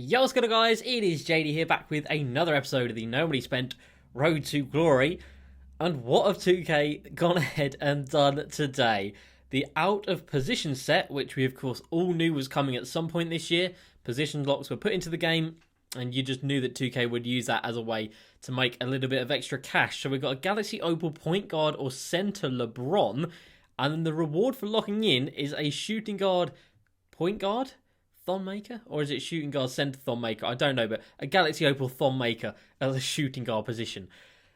Yo, what's good guys, it is JD here back with another episode of the Nobody Spent Road to Glory. And what have 2K gone ahead and done today? The out of position set, which we of course all knew was coming at some point this year. Position locks were put into the game and you just knew that 2K would use that as a way to make a little bit of extra cash. So we've got a Galaxy Opal point guard or center LeBron, and then the reward for locking in is a shooting guard point guard thon maker, or is it shooting guard center thon maker? I don't know, but a Galaxy Opal thon maker as a shooting guard position.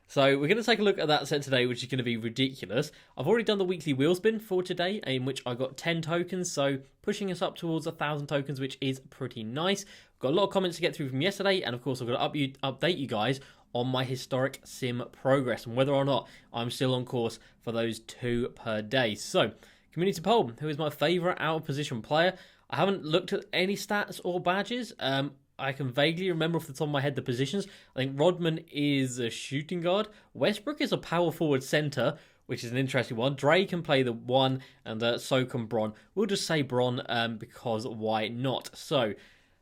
So we're going to take a look at that set today, which is going to be ridiculous. I've already done the weekly wheel spin for today, in which I got 10 tokens, so pushing us up towards 1,000 tokens, which is pretty nice. Got a lot of comments to get through from yesterday, and of course I've got to update you guys on my historic sim progress and whether or not I'm still on course for those 2 per day. So, community poll, who is my favourite out of position player? I haven't looked at any stats or badges. I can vaguely remember off the top of my head the positions. I think Rodman is a shooting guard. Westbrook is a power forward center, which is an interesting one. Dre can play the 1, and so can Bron. We'll just say Bron because why not? So,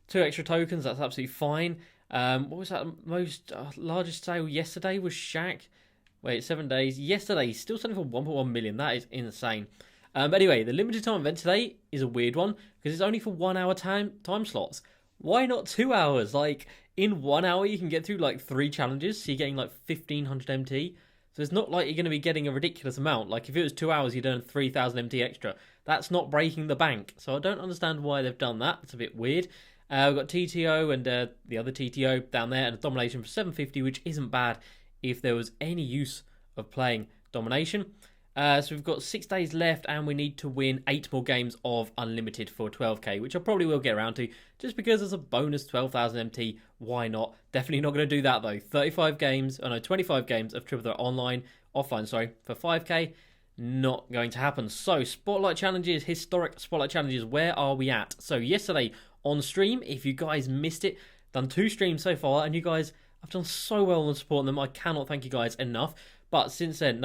2 extra tokens, that's absolutely fine. What was that most largest sale yesterday was Shaq. Wait, 7 days. Yesterday, still selling for 1.1 million. That is insane. But anyway, the limited time event today is a weird one because it's only for 1 hour time slots. Why not 2 hours? Like, in 1 hour, you can get through like 3 challenges, so you're getting like 1,500 MT. So it's not like you're going to be getting a ridiculous amount. Like, if it was 2 hours, you'd earn 3,000 MT extra. That's not breaking the bank. So I don't understand why they've done that. It's a bit weird. We've got TTO and the other TTO down there, and a domination for 750, which isn't bad if there was any use of playing domination. So we've got 6 days left, and we need to win 8 more games of Unlimited for 12k, which I probably will get around to, just because there's a bonus 12,000 MT. Why not? Definitely not going to do that though. 25 games of Triple Threat offline, for 5k. Not going to happen. So, Spotlight Challenges, historic Spotlight Challenges, where are we at? So, yesterday on stream, if you guys missed it, done 2 streams so far, and you guys have done so well on supporting them. I cannot thank you guys enough. But since then,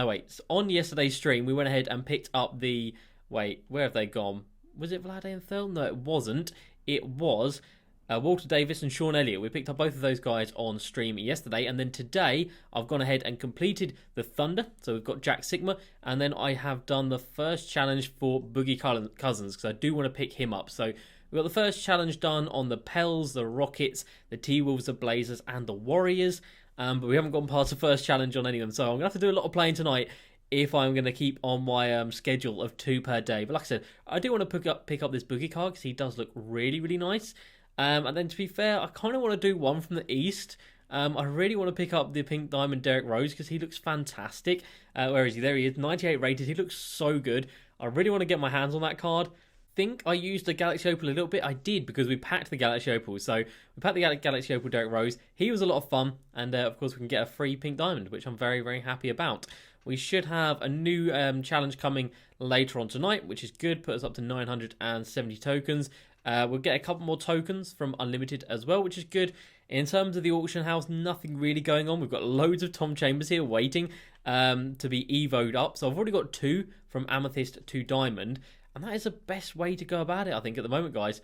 on yesterday's stream, we went ahead and picked up the, where have they gone? Was it Vlade and Thurl? No, it wasn't. It was Walter Davis and Sean Elliott. We picked up both of those guys on stream yesterday. And then today, I've gone ahead and completed the Thunder. So we've got Jack Sigma. And then I have done the first challenge for Boogie Cousins, because I do want to pick him up. So we've got the first challenge done on the Pels, the Rockets, the T-Wolves, the Blazers, and the Warriors. But we haven't gone past the first challenge on any of them. So I'm going to have to do a lot of playing tonight if I'm going to keep on my schedule of 2 per day. But like I said, I do want to pick up this Boogie card because he does look really, really nice. And then to be fair, I kind of want to do one from the East. I really want to pick up the Pink Diamond Derrick Rose because he looks fantastic. Where is he? There he is, 98 rated. He looks so good. I really want to get my hands on that card. Think I used the Galaxy Opal a little bit. I did, because we packed the Galaxy Opal. So we packed the Galaxy Opal Derrick Rose. He was a lot of fun, and of course we can get a free Pink Diamond, which I'm very, very happy about. We should have a new challenge coming later on tonight, which is good. Put us up to 970 tokens. We'll get a couple more tokens from Unlimited as well, which is good. In terms of the auction house, nothing really going on. We've got loads of Tom Chambers here waiting to be evoed up. So I've already got 2 from Amethyst to Diamond. And that is the best way to go about it, I think, at the moment, guys.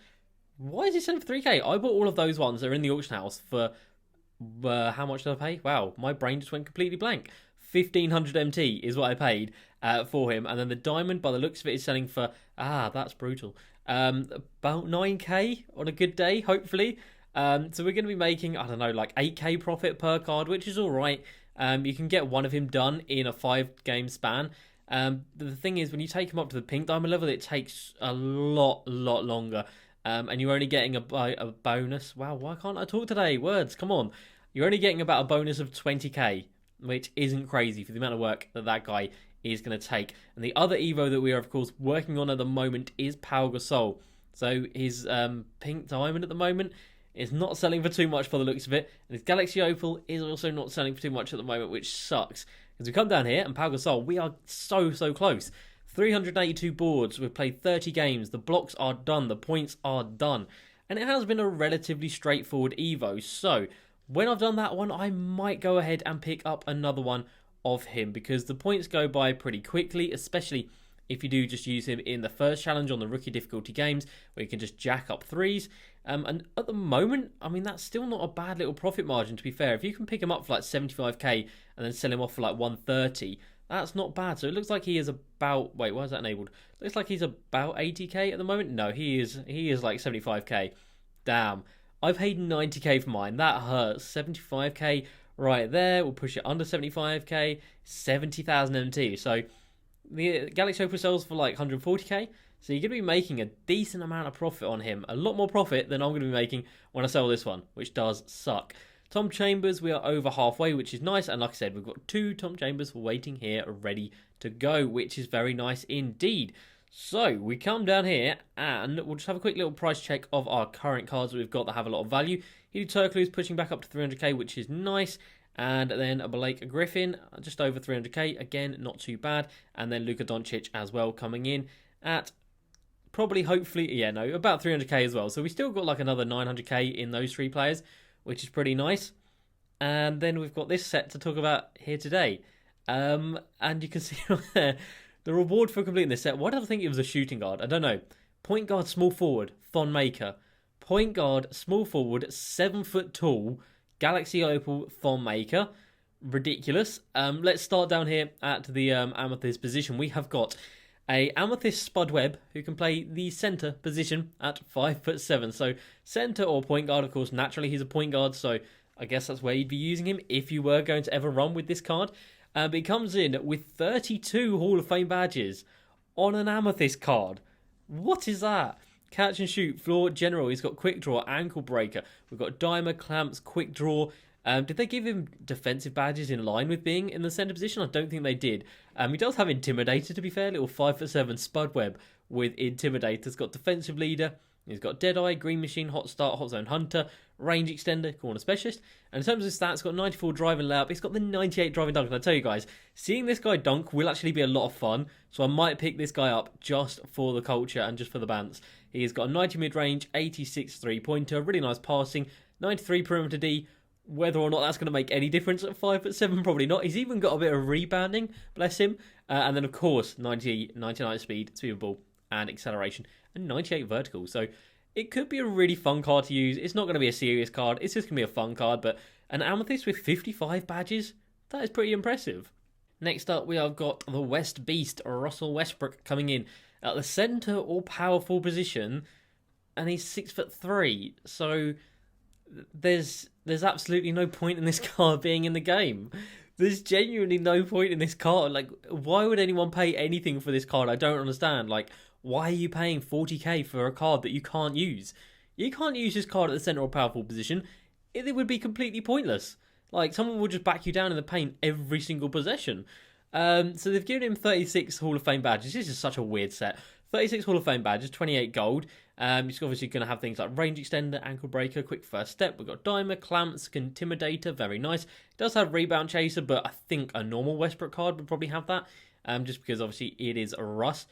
Why is it selling for 3k? I bought all of those ones that are in the auction house for... how much did I pay? Wow, my brain just went completely blank. 1,500 MT is what I paid for him. And then the diamond, by the looks of it, is selling for... that's brutal. About 9k on a good day, hopefully. So we're going to be making, I don't know, like 8k profit per card, which is all right. You can get one of him done in a 5-game span. The thing is, when you take him up to the Pink Diamond level, it takes a lot longer. And you're only getting a bonus. Wow, why can't I talk today? Words, come on. You're only getting about a bonus of 20k, which isn't crazy for the amount of work that guy is going to take. And the other Evo that we are, of course, working on at the moment is Pau Gasol. So his Pink Diamond at the moment is not selling for too much for the looks of it. And his Galaxy Opal is also not selling for too much at the moment, which sucks. As we come down here, and Pau Gasol, we are so close. 382 boards, we've played 30 games, the blocks are done, the points are done. And it has been a relatively straightforward Evo, so when I've done that one, I might go ahead and pick up another one of him, because the points go by pretty quickly, especially if you do just use him in the first challenge on the rookie difficulty games, where you can just jack up threes. And at the moment, I mean, that's still not a bad little profit margin, to be fair. If you can pick him up for like 75k and then sell him off for like 130, that's not bad. So it looks like he is about... Wait, why is that enabled? Looks like he's about 80k at the moment. No, he is like 75k. Damn. I've paid 90k for mine. That hurts. 75k right there. We'll push it under 75k. 70,000 MT. So the Galaxy Opal sells for like 140k. So you're going to be making a decent amount of profit on him. A lot more profit than I'm going to be making when I sell this one, which does suck. Tom Chambers, we are over halfway, which is nice. And like I said, we've got 2 Tom Chambers waiting here, ready to go, which is very nice indeed. So we come down here and we'll just have a quick little price check of our current cards that we've got that have a lot of value. Healy Turkoglu's pushing back up to 300k, which is nice. And then a Blake Griffin, just over 300k. Again, not too bad. And then Luka Doncic as well coming in at... probably, hopefully, yeah, no, about 300k as well. So we still got like another 900k in those 3 players, which is pretty nice. And then we've got this set to talk about here today. And you can see there, the reward for completing this set. Why did I think it was a shooting guard? I don't know. Point guard, small forward, Thon Maker. Point guard, small forward, 7 foot tall, Galaxy Opal, Thon Maker. Ridiculous. Let's start down here at the Amethyst position. We have got a Amethyst Spud Webb who can play the centre position at 5'7". So centre or point guard, of course, naturally he's a point guard, so I guess that's where you'd be using him if you were going to ever run with this card. But he comes in with 32 Hall of Fame badges on an Amethyst card. What is that? Catch and shoot, floor general. He's got quick draw, ankle breaker. We've got dimer, clamps, quick draw. Did they give him defensive badges in line with being in the centre position? I don't think they did. He does have Intimidator, to be fair. Little 5'7" Spud Webb with Intimidator. He's got defensive leader. He's got Deadeye, Green Machine, Hot Start, Hot Zone Hunter, Range Extender, Corner Specialist. And in terms of his stats, he's got 94 driving layup. He's got the 98 driving dunk. And I tell you guys, seeing this guy dunk will actually be a lot of fun. So I might pick this guy up just for the culture and just for the bants. He's got a 90 mid-range, 86 three-pointer, really nice passing, 93 perimeter D. Whether or not that's going to make any difference at 5'7", probably not. He's even got a bit of rebounding, bless him. And then, of course, 99 speed of ball, and acceleration, and 98 vertical. So it could be a really fun card to use. It's not going to be a serious card. It's just going to be a fun card. But an Amethyst with 55 badges, that is pretty impressive. Next up, we have got the West Beast, Russell Westbrook, coming in at the centre or powerful position. And he's 6'3". So there's absolutely no point in this card being in the game. There's genuinely no point in this card. Like, why would anyone pay anything for this card? I don't understand. Like, why are you paying 40k for a card that you can't use? You can't use this card at the centre or powerful position. It would be completely pointless. Like, someone will just back you down in the paint every single possession. So they've given him 36 Hall of Fame badges. This is such a weird set. 36 Hall of Fame badges, 28 gold. He's obviously going to have things like range extender, ankle breaker, quick first step. We've got dimer, clamps, intimidator, very nice. It does have rebound chaser, but I think a normal Westbrook card would probably have that. Just because obviously it is a Russ.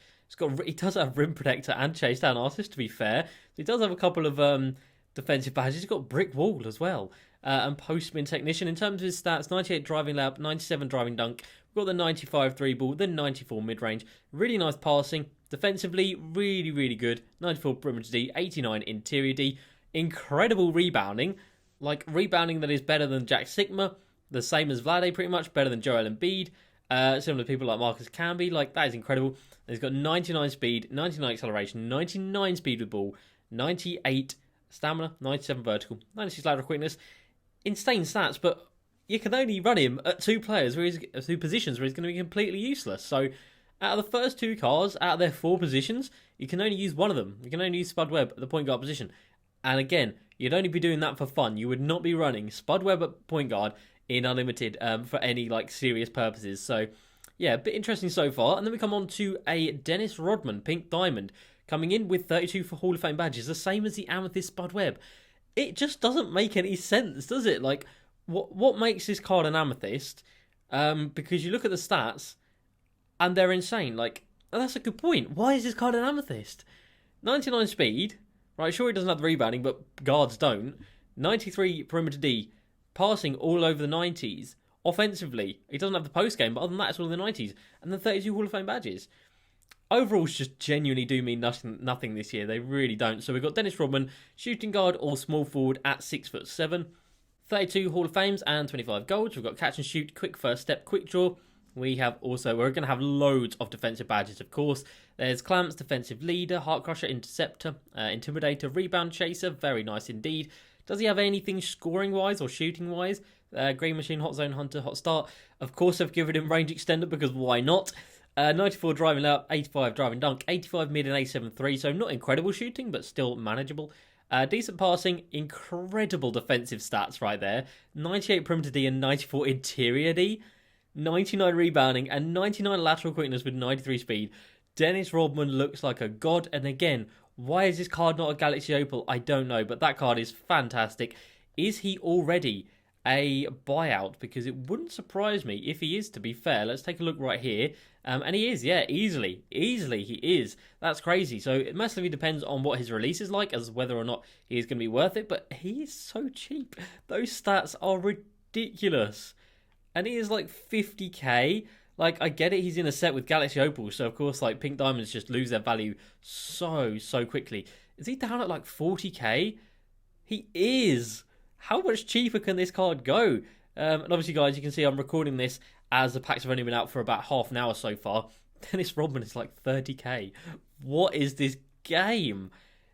He does have rim protector and chase down artist, to be fair. He does have a couple of defensive badges. He's got brick wall as well. And post-spin technician. In terms of his stats, 98 driving layup, 97 driving dunk. We've got the 95 three ball, the 94 mid-range. Really nice passing. Defensively, really, really good. 94 perimeter D, 89 interior D. Incredible rebounding. Like, rebounding that is better than Jack Sigma. The same as Vlade, pretty much. Better than Joel Embiid. Similar to people like Marcus Camby. Like, that is incredible. He's got 99 speed, 99 acceleration, 99 speed with ball, 98 stamina, 97 vertical, 96 lateral quickness. Insane stats, but you can only run him at two positions where he's going to be completely useless. So, out of the first 2 cards, out of their 4 positions, you can only use one of them. You can only use Spud Webb at the point guard position. And again, you'd only be doing that for fun. You would not be running Spud Webb at point guard in Unlimited for any like serious purposes. So, yeah, a bit interesting so far. And then we come on to a Dennis Rodman, Pink Diamond, coming in with 32 for Hall of Fame badges, the same as the Amethyst Spud Webb. It just doesn't make any sense, does it? Like, what makes this card an Amethyst? Because you look at the stats, and they're insane. Like, that's a good point. Why is this card an Amethyst? 99 speed, right? Sure, he doesn't have the rebounding, but guards don't. 93 perimeter D, passing all over the 90s. Offensively, he doesn't have the post game, but other than that, it's all in the 90s. And then 32 Hall of Fame badges. overalls just genuinely do mean nothing this year. They really don't. So we've got Dennis Rodman, shooting guard or small forward at 6'7". 32 Hall of Fames and 25 golds. We've got catch and shoot, quick first step, quick draw. We're going to have loads of defensive badges, of course. There's Clamps, defensive leader, heart crusher, interceptor, intimidator, rebound chaser. Very nice indeed. Does he have anything scoring-wise or shooting-wise? Green machine, hot zone hunter, hot start. Of course, I've given him range extender because why not? 94 driving layup, 85 driving dunk, 85 mid and 87 so not incredible shooting, but still manageable. Decent passing, incredible defensive stats right there. 98 perimeter D and 94 interior D. 99 rebounding and 99 lateral quickness with 93 speed. Dennis Rodman looks like a god. And again, why is this card not a Galaxy Opal? I don't know, but that card is fantastic. Is he already a buyout? Because it wouldn't surprise me if he is, to be fair. Let's take a look right here. And he is, yeah, easily he is. That's crazy. So it massively depends on what his release is like as whether or not he is going to be worth it. But he is so cheap. Those stats are ridiculous. And he is like 50k. Like, I get it, he's in a set with Galaxy Opal, so of course, like, Pink Diamonds just lose their value so quickly. Is he down at like 40k? He is! How much cheaper can this card go? And obviously, guys, you can see I'm recording this as the packs have only been out for about half an hour so far. Dennis Rodman is like 30k. What is this game?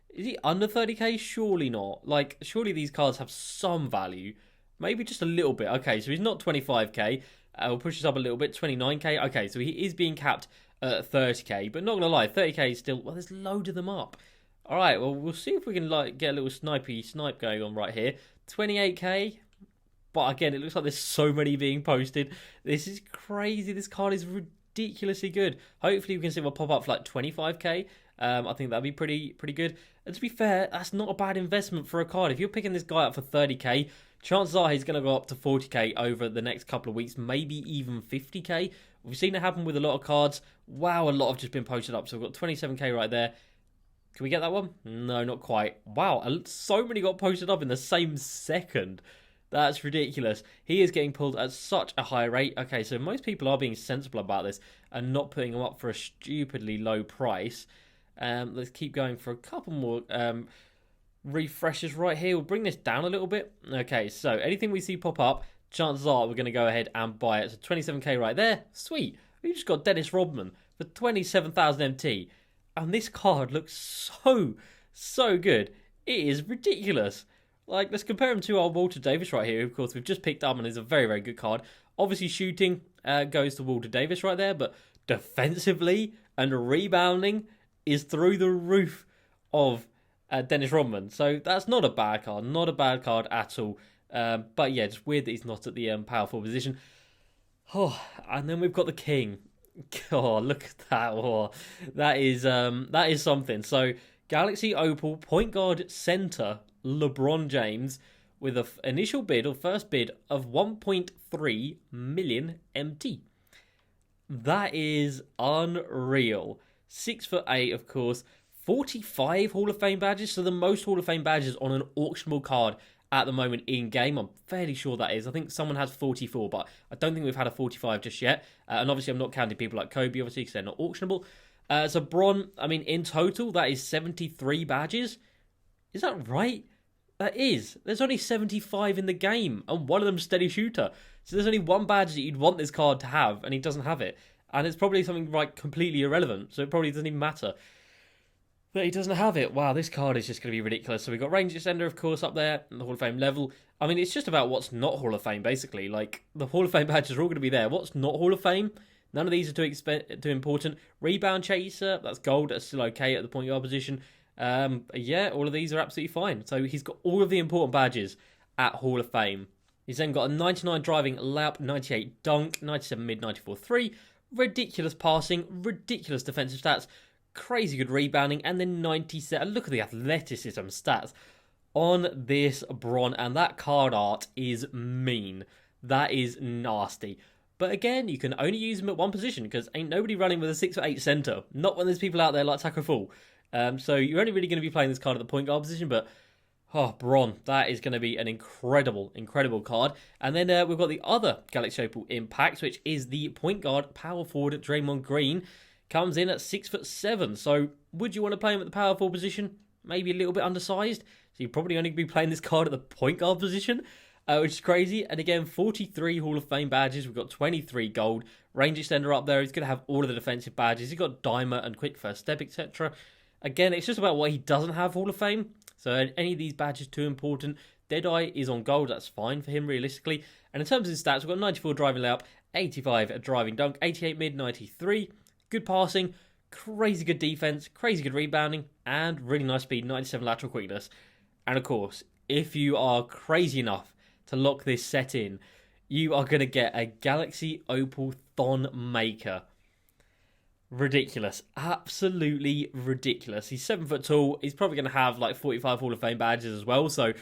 Is he under 30k? Surely not. Like, surely these cards have some value. Maybe just a little bit. Okay, so he's not 25k. We'll push this up a little bit, 29k. Okay, so he is being capped at 30k, but not going to lie, 30k is still, well, there's loads of them up. All right, well, we'll see if we can like get a little snipe going on right here. 28k, but again, it looks like there's so many being posted. This is crazy. This card is ridiculously good. Hopefully, we can see it will pop up for like 25k. I think that'd be pretty good. And to be fair, that's not a bad investment for a card. If you're picking this guy up for 30k, chances are he's going to go up to 40k over the next couple of weeks, maybe even 50k. We've seen it happen with a lot of cards. Wow, a lot have just been posted up. So we've got 27k right there. Can we get that one? No, not quite. Wow, so many got posted up in the same second. That's ridiculous. He is getting pulled at such a high rate. Okay, so most people are being sensible about this and not putting him up for a stupidly low price. Let's keep going for a couple more refreshes right here. We'll bring this down a little bit. Okay, so anything we see pop up, chances are we're going to go ahead and buy it. So 27k right there. Sweet. We just got Dennis Rodman for 27,000 MT. And this card looks so good. It is ridiculous. Like, let's compare him to our Walter Davis right here. Of course, we've just picked up and is a very good card. Obviously, shooting goes to Walter Davis right there. But defensively and rebounding is through the roof of Dennis Rodman. So that's not a bad card. Not a bad card at all. But yeah, just weird that he's not at the powerful position. Oh, and then we've got the king. Oh, look at that. Oh, that is something. So Galaxy Opal, point guard center, LeBron James, with an initial bid or first bid of 1.3 million MT. That is unreal. 6'8", of course. 45 Hall of Fame badges, so the most Hall of Fame badges on an auctionable card at the moment in game. I'm fairly sure that is. I think someone has 44, but I don't think we've had a 45 just yet. And obviously, I'm not counting people like Kobe, obviously, because they're not auctionable. So Bron, I mean, in total, that is 73 badges. Is that right? That is. There's only 75 in the game, and one of them's steady shooter. So there's only one badge that you'd want this card to have, and he doesn't have it. And it's probably something like completely irrelevant, so it probably doesn't even matter. But he doesn't have it. Wow, this card is just going to be ridiculous. So we've got range extender, of course, up there, the Hall of Fame level. I mean, it's just about what's not Hall of Fame, basically. Like, the Hall of Fame badges are all going to be there. What's not Hall of Fame? None of these are too important. Rebound chaser, that's gold. That's still okay at the point guard position. Yeah, all of these are absolutely fine. So he's got all of the important badges at Hall of Fame. He's then got a 99 driving layup, 98 dunk, 97 mid, 94 3. Ridiculous passing, ridiculous defensive stats. Crazy good rebounding, and then 97. Look at the athleticism stats on this Bron, and that card art is mean. That is nasty. But again, you can only use him at one position because ain't nobody running with a 6'8" center. Not when there's people out there like Taco Fall. So you're only really going to be playing this card at the point guard position, but Bron, that is going to be an incredible card. And then we've got the other Galaxy Opal Impacts, which is the point guard power forward Draymond Green. comes in at 6'7". So would you want to play him at the power forward position? Maybe a little bit undersized. So you're probably only going to be playing this card at the point guard position, which is crazy. And again, 43 Hall of Fame badges. We've got 23 gold. Range extender up there. He's going to have all of the defensive badges. He's got dimer and quick first step, etc. Again, it's just about what he doesn't have Hall of Fame. So any of these badges too important. Deadeye is on gold. That's fine for him realistically. And in terms of his stats, we've got 94 driving layup, 85 at driving dunk, 88 mid, 93. Good passing, crazy good defense, crazy good rebounding, and really nice speed, 97 lateral quickness. And of course, if you are crazy enough to lock this set in, you are going to get a Galaxy Opal Thon Maker. Ridiculous. Absolutely ridiculous. He's 7 foot tall. He's probably going to have like 45 Hall of Fame badges as well. So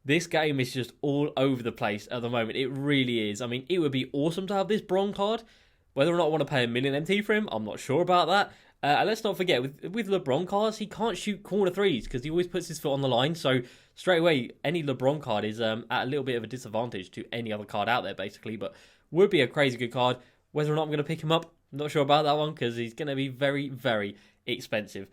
this game is just all over the place at the moment. It really is. I mean, it would be awesome to have this bronze card. Whether or not I want to pay $1 million MT for him, I'm not sure about that. And let's not forget, with LeBron cards, he can't shoot corner threes because he always puts his foot on the line. So straight away, any LeBron card is at a little bit of a disadvantage to any other card out there, basically. But would be a crazy good card. Whether or not I'm going to pick him up, I'm not sure about that one because he's going to be very, very expensive.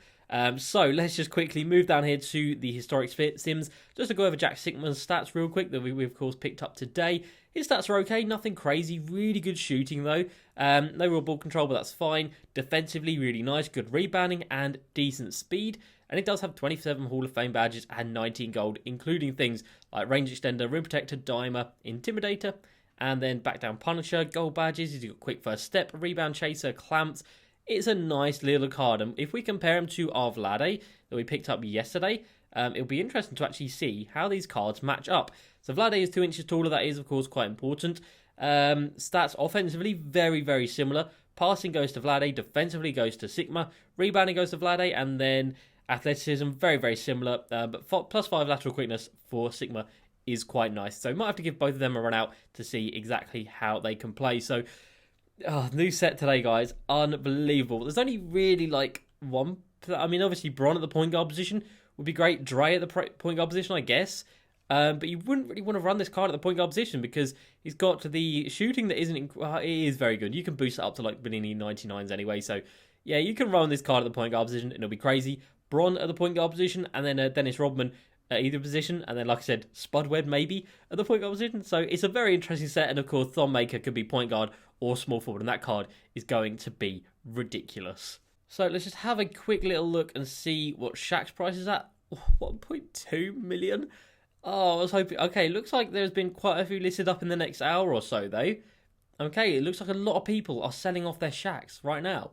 So let's just quickly move down here to the historic sims, just to go over Jack Sigma's stats real quick that we of course picked up today. His stats are okay, nothing crazy, really good shooting though. No real ball control, but that's fine. Defensively, really nice, good rebounding and decent speed. And it does have 27 Hall of Fame badges and 19 gold, including things like range extender, rim protector, dimer, intimidator, and then back down punisher, gold badges. He's got quick first step, rebound chaser, clamps. It's a nice little card, and if we compare him to our Vlade that we picked up yesterday, it'll be interesting to actually see how these cards match up. So Vlade is 2 inches taller, that is of course quite important. Stats offensively, very, very similar. Passing goes to Vlade, defensively goes to Sigma, rebounding goes to Vlade, and then athleticism, very, very similar, but plus 5 lateral quickness for Sigma is quite nice. So might have to give both of them a run out to see exactly how they can play. So new set today, guys. Unbelievable. There's only really like one. I mean, obviously, Bron at the point guard position would be great. Dre at the point guard position, I guess. But you wouldn't really want to run this card at the point guard position because he's got the shooting that isn't. It is very good. You can boost it up to like Benini 99s anyway. So yeah, you can run this card at the point guard position and it'll be crazy. Bron at the point guard position, and then Dennis Rodman at either position, and then, like I said, Spudweb maybe at the point guard position. So it's a very interesting set, and of course, Thonmaker could be point guard or small forward, and that card is going to be ridiculous. So let's just have a quick little look and see what Shaq's price is at. 1.2 million? Oh, I was hoping... Okay, looks like there's been quite a few listed up in the next hour or so, though. Okay, it looks like a lot of people are selling off their Shaqs right now.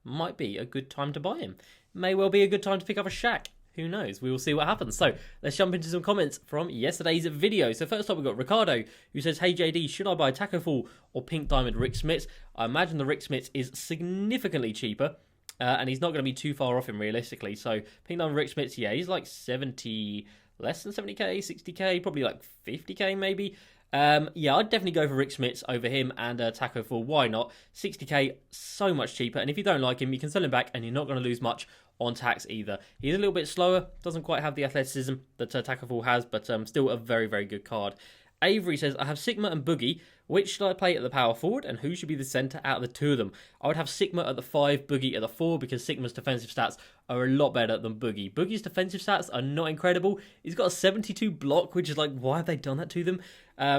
Might be a good time to buy him. May well be a good time to pick up a Shaq. Who knows? We will see what happens. So let's jump into some comments from yesterday's video. So first up, we've got Ricardo, who says, "Hey JD, should I buy Taco Fall or Pink Diamond Rick Smits? I imagine the Rick Smits is significantly cheaper, and he's not going to be too far off him realistically. So Pink Diamond Rick Smits, yeah, he's like 70, less than 70k, 60k, probably like 50k maybe. Yeah, I'd definitely go for Rick Smits over him and Taco Fall. Why not? 60k, so much cheaper. And if you don't like him, you can sell him back and you're not going to lose much on tax either. He's a little bit slower, doesn't quite have the athleticism that Taco Fall has, but still a very, very good card. Avery says, "I have Sigma and Boogie. Which should I play at the power forward and who should be the centre out of the two of them? I would have Sigma at the 5, Boogie at the 4 because Sigma's defensive stats are a lot better than Boogie. Boogie's defensive stats are not incredible. He's got a 72 block, which is like, why have they done that to them?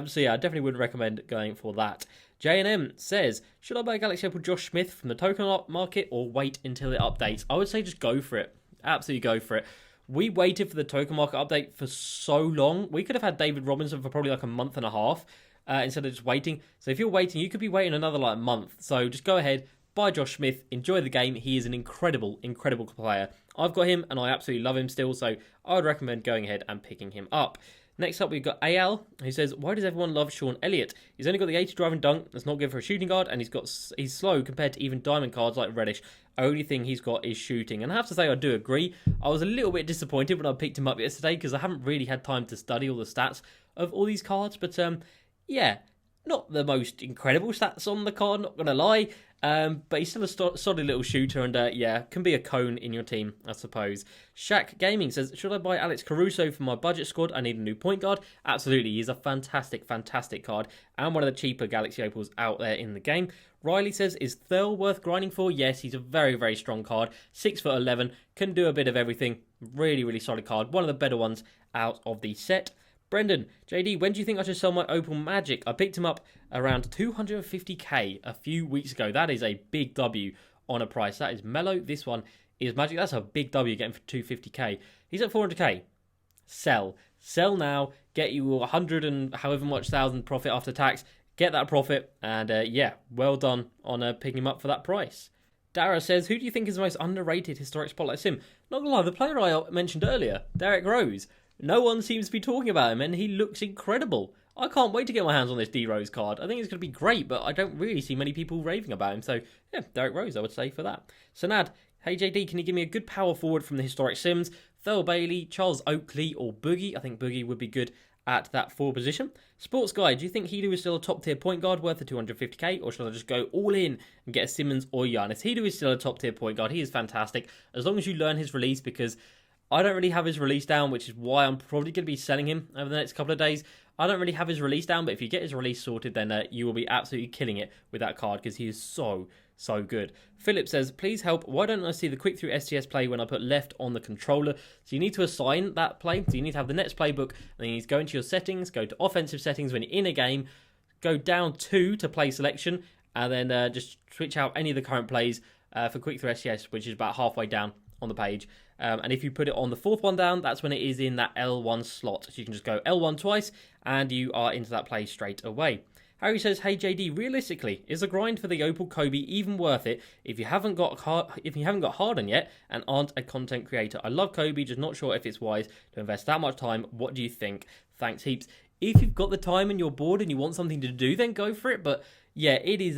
So yeah, I definitely would recommend going for that." J&M says, "Should I buy Galaxy Opal Josh Smith from the token market or wait until it updates?" I would say just go for it. Absolutely go for it. We waited for the token market update for so long. We could have had David Robinson for probably like a month and a half instead of just waiting. So if you're waiting, you could be waiting another like month. So just go ahead, buy Josh Smith, enjoy the game. He is an incredible, incredible player. I've got him and I absolutely love him still. So I would recommend going ahead and picking him up. Next up, we've got Al, who says, "Why does everyone love Sean Elliott? He's only got the 80 driving dunk. That's not good for a shooting guard, and he's slow compared to even diamond cards like Reddish. Only thing he's got is shooting." And I have to say, I do agree. I was a little bit disappointed when I picked him up yesterday because I haven't really had time to study all the stats of all these cards. But yeah, Not the most incredible stats on the card, not going to lie. But he's still a solid little shooter and, yeah, can be a cone in your team, I suppose. Shaq Gaming says, should I buy Alex Caruso for my budget squad? I need a new point guard. Absolutely, he's a fantastic, fantastic card and one of the cheaper Galaxy Opals out there in the game. Riley says, is Thurl worth grinding for? Yes, he's a very, very strong card. 6'11", can do a bit of everything. Really, really solid card. One of the better ones out of the set. Brendan, JD, when do you think I should sell my Opal Magic? I picked him up around 250k a few weeks ago. That is a big W on a price. That is mellow. This one is Magic. That's a big W getting for 250k. He's at 400k. Sell. Sell now. Get you 100 and however much thousand profit after tax. Get that profit. And yeah, well done on picking him up for that price. Dara says, who do you think is the most underrated historic spotlight sim? Not gonna lie, the player I mentioned earlier, Derrick Rose. No one seems to be talking about him, and he looks incredible. I can't wait to get my hands on this D Rose card. I think it's going to be great, but I don't really see many people raving about him. So, yeah, Derrick Rose, I would say, for that. Sanad, hey JD, can you give me a good power forward from the historic sims? Thurl Bailey, Charles Oakley, or Boogie? I think Boogie would be good at that forward position. Sports Guy, do you think Hedo is still a top tier point guard worth the 250k, or should I just go all in and get a Simmons or Giannis? Hedo is still a top tier point guard. He is fantastic, as long as you learn his release, because I don't really have his release down, which is why I'm probably going to be selling him over the next couple of days. I don't really have his release down, but if you get his release sorted, then you will be absolutely killing it with that card, because he is so good. Philip says, please help. Why don't I see the quick through STS play when I put left on the controller? So you need to assign that play. So you need to have the Nets playbook, and then you need to go into your settings, go to offensive settings when you're in a game, go down 2 to play selection, and then just switch out any of the current plays for quick through STS, which is about halfway down on the page. And if you put it on the 4th one down, that's when it is in that L1 slot. So you can just go L1 twice, and you are into that play straight away. Harry says, hey JD, realistically, is the grind for the Opal Kobe even worth it if you haven't got Harden yet and aren't a content creator? I love Kobe, just not sure if it's wise to invest that much time. What do you think? Thanks heaps. If you've got the time and you're bored and you want something to do, then go for it. But yeah, it is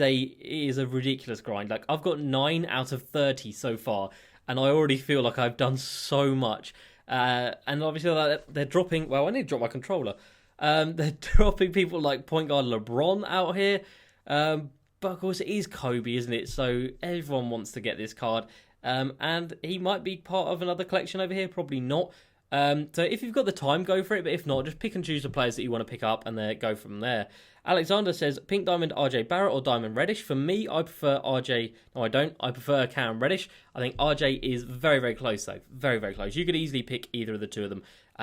a ridiculous grind. Like, I've got 9 out of 30 so far, and I already feel like I've done so much. And obviously they're dropping... Well, I need to drop my controller. They're dropping people like point guard LeBron out here. But of course it is Kobe, isn't it? So everyone wants to get this card. And he might be part of another collection over here. Probably not. So if you've got the time, go for it. But if not, just pick and choose the players that you want to pick up and then go from there. Alexander says, Pink Diamond RJ Barrett or Diamond Reddish? For me, I prefer RJ. No, I don't. I prefer Cam Reddish. I think RJ is very, very close, though. Very, very close. You could easily pick either of the two of them,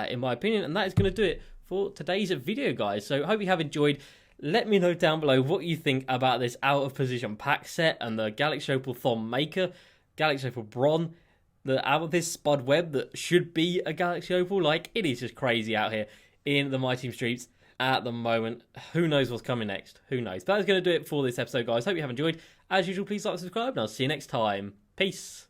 in my opinion. And that is going to do it for today's video, guys. So hope you have enjoyed. Let me know down below what you think about this out of position pack set and the Galaxy Opal Thom Maker, Galaxy Opal Bron, the out of this Spud Web that should be a Galaxy Opal. Like, it is just crazy out here in the Myteam streets at the moment. Who knows what's coming next? Who knows? That is going to do it for this episode, guys. Hope you have enjoyed. As usual, please like and subscribe, and I'll see you next time. Peace.